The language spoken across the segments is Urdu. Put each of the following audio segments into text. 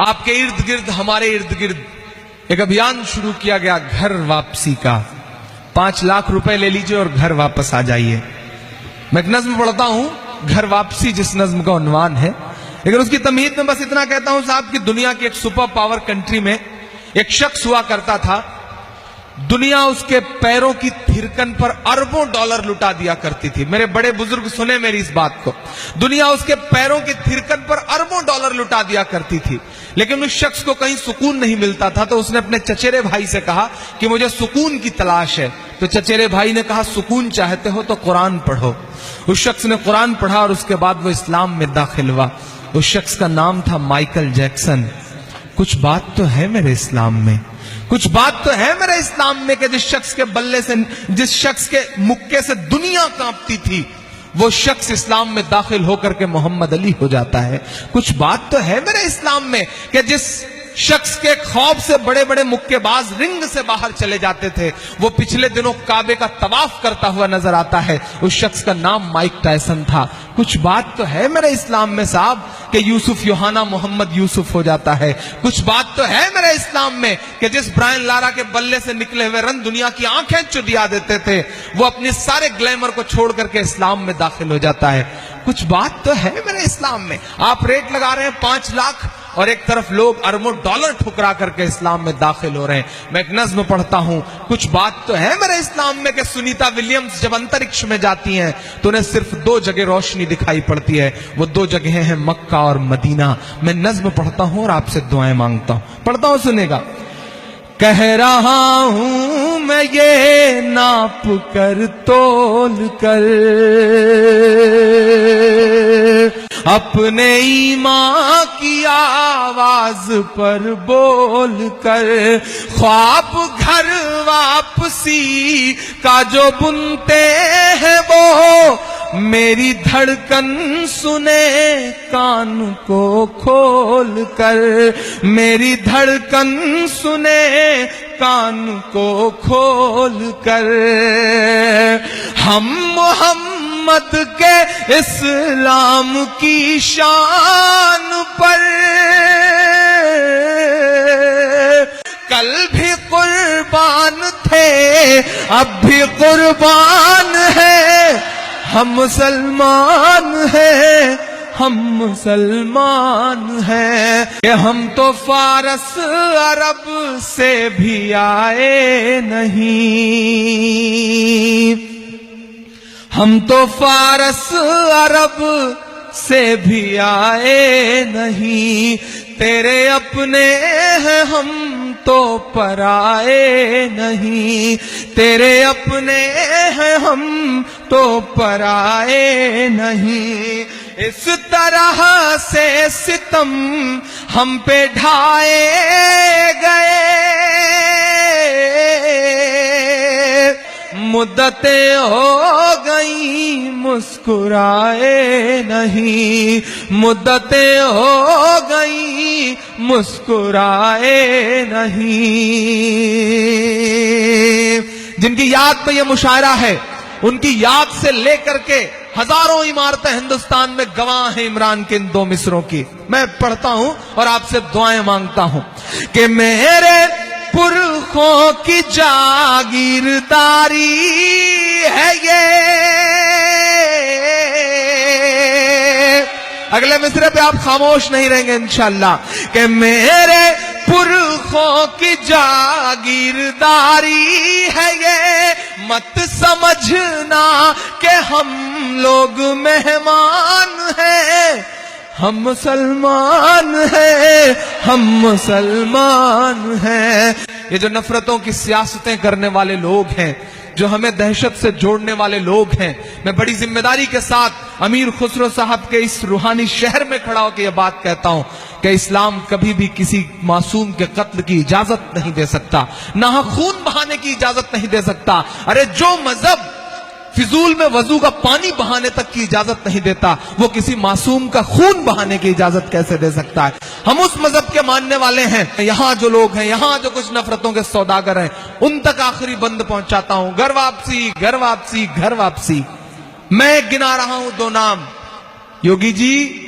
آپ کے ارد گرد ہمارے ارد گرد ایک ابھیان شروع کیا گیا گھر واپسی کا. 5 لاکھ روپے لے لیجئے اور گھر واپس آ جائیے. میں ایک نظم پڑھتا ہوں, گھر واپسی جس نظم کا عنوان ہے, لیکن اس کی تمہید میں بس اتنا کہتا ہوں صاحب کہ دنیا کی ایک سپر پاور کنٹری میں ایک شخص ہوا کرتا تھا. دنیا اس کے پیروں کی تھرکن پر اربوں ڈالر لٹا دیا کرتی تھی. میرے بڑے بزرگ سنیں میری اس بات کو, دنیا اس کے پیروں کی تھرکن پر اربوں ڈالر لٹا دیا کرتی تھی, لیکن اس شخص کو کہیں سکون نہیں ملتا تھا. تو اس نے اپنے چچیرے بھائی سے کہا کہ مجھے سکون کی تلاش ہے. تو چچیرے بھائی نے کہا سکون چاہتے ہو تو قرآن پڑھو. اس شخص نے قرآن پڑھا اور اس کے بعد وہ اسلام میں داخل ہوا. اس شخص کا نام تھا مائیکل جیکسن. کچھ بات تو ہے میرے اسلام میں, کچھ بات تو ہے میرے اسلام میں کہ جس شخص کے بلے سے, جس شخص کے مکے سے دنیا کانپتی تھی, وہ شخص اسلام میں داخل ہو کر کے محمد علی ہو جاتا ہے. کچھ بات تو ہے میرے اسلام میں کہ جس شخص کے خوف سے بڑے بڑے مکے باز رنگ سے باہر چلے جاتے تھے, وہ پچھلے دنوں کعبے کا طواف کرتا ہوا نظر آتا ہے. اس شخص کا نام مائک ٹائسن تھا. کچھ بات تو ہے میرے اسلام میں صاحب کہ یوسف یوحنا محمد یوسف ہو جاتا ہے. کچھ بات تو ہے میرے اسلام میں کہ جس برائن لارا کے بلے سے نکلے ہوئے رن دنیا کی آنکھیں چدیا دیتے تھے, وہ اپنے سارے گلیمر کو چھوڑ کر کے اسلام میں داخل ہو جاتا ہے. کچھ بات تو ہے میرے اسلام میں. آپ ریٹ لگا رہے ہیں 5 لاکھ اور ایک طرف لوگ اربوں ڈالر ٹھکرا کر کے اسلام میں داخل ہو رہے ہیں. میں ایک نظم پڑھتا ہوں, کچھ بات تو ہے میرے اسلام میں کہ سنیتا ولیمز جب انترکش میں جاتی ہیں تو انہیں صرف 2 جگہ روشنی دکھائی پڑتی ہے. وہ 2 جگہیں ہیں مکہ اور مدینہ. میں نظم پڑھتا ہوں اور آپ سے دعائیں مانگتا ہوں. پڑھتا ہوں, سنے گا. کہہ رہا ہوں میں یہ ناپ کر تول کر, اپنے ایمان کی آواز پر بول کر, خواب گھر واپسی کا جو بنتے ہیں وہ میری دھڑکن سنے کان کو کھول کر, میری دھڑکن سنے کان کو کھول کر. ہم محمد کے اسلام کی شان پر کل بھی قربان تھے, اب بھی قربان ہیں. ہم مسلمان ہیں, ہم مسلمان ہیں کہ ہم تو فارس عرب سے بھی آئے نہیں. ہم تو فارس عرب سے بھی آئے نہیں. تیرے اپنے ہیں ہم تو پرائے نہیں. تیرے اپنے ہیں ہم تو پرائے نہیں. اس طرح سے ستم ہم پہ ڈھائے گئے, مدتیں ہو گئیں مسکرائے نہیں. مدتیں ہو گئیں مسکرائے نہیں. جن کی یاد میں یہ مشاعرہ ہے, ان کی یاد سے لے کر کے ہزاروں عمارتیں ہندوستان میں گواہ ہیں عمران کے ان 2 مصروں کی. میں پڑھتا ہوں اور آپ سے دعائیں مانگتا ہوں کہ میرے پرخوں کی جاگیرداری ہے یہ. اگلے مصرے پہ آپ خاموش نہیں رہیں گے انشاءاللہ. کہ میرے پرخوں کی جاگیرداری ہے یہ, مت سمجھنا کہ ہم لوگ مہمان ہیں. ہم مسلمان ہیں, ہم مسلمان ہیں. یہ جو نفرتوں کی سیاستیں کرنے والے لوگ ہیں, جو ہمیں دہشت سے جوڑنے والے لوگ ہیں, میں بڑی ذمہ داری کے ساتھ امیر خسرو صاحب کے اس روحانی شہر میں کھڑا ہو کے یہ بات کہتا ہوں کہ اسلام کبھی بھی کسی معصوم کے قتل کی اجازت نہیں دے سکتا, نہ خون بہانے کی اجازت نہیں دے سکتا. ارے جو مذہب فضول میں وضو کا پانی بہانے تک کی اجازت نہیں دیتا, وہ کسی معصوم کا خون بہانے کی اجازت کیسے دے سکتا ہے؟ ہم اس مذہب کے ماننے والے ہیں. یہاں جو لوگ ہیں, یہاں جو کچھ نفرتوں کے سوداگر ہیں, ان تک آخری بند پہنچاتا ہوں. گھر واپسی, گھر واپسی, گھر واپسی. میں گنا رہا ہوں 2 نام, یوگی جی,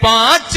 5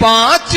5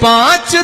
5